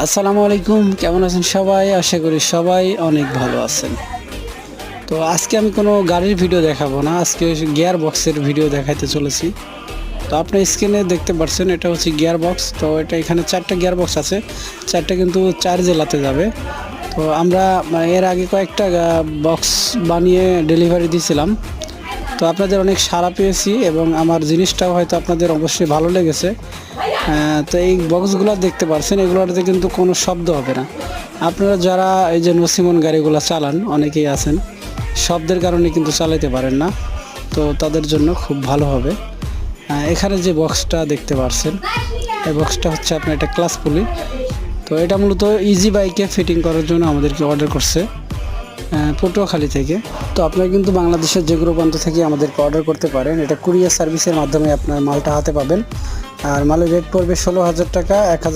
আসসালামু আলাইকুম, কেমন আছেন সবাই? আশা করি সবাই অনেক ভালো আছেন। তো আজকে আমি কোনো গাড়ির ভিডিও দেখাবো না, আজকে গিয়ার বক্সের ভিডিও দেখাইতে চলেছি। তো আপনি স্ক্রিনে দেখতে পাচ্ছেন এটা হচ্ছে গিয়ার বক্স। তো এটা এখানে 4টা গিয়ার বক্স আছে, 4টা কিন্তু 4 জেলাতে যাবে। তো আমরা এর আগে কয়েকটা বক্স বানিয়ে ডেলিভারি দিয়েছিলাম। তো আপনাদের অনেক সাড়া পেয়েছি এবং আমার জিনিসটাও হয়তো আপনাদের অবশ্যই ভালো লেগেছে। তো এই বক্সগুলো দেখতে পাচ্ছেন, এগুলোতে কিন্তু কোনো শব্দ হবে না। আপনারা যারা এই যে নসিমন গাড়িগুলো চালান, অনেকেই আছেন শব্দের কারণে কিন্তু চালাতে পারেন না, তো তাদের জন্য খুব ভালো হবে। এখানে যে বক্সটা দেখতে পাচ্ছেন, এই বক্সটা হচ্ছে আপনার এটা ক্লাস পুলি। তো এটা মূলত ইজি বাইকে ফিটিং করার জন্য আমাদেরকে অর্ডার করছে পটুয়াখালী থেকে। তো আপনারা কিন্তু বাংলাদেশের যে কোনো প্রান্ত থেকে আমাদেরকে অর্ডার করতে পারেন। এটা কুরিয়ার সার্ভিসের মাধ্যমে আপনার মালটা হাতে পাবেন। আর মালের রেট পড়বে 16,000 টাকা, 1,000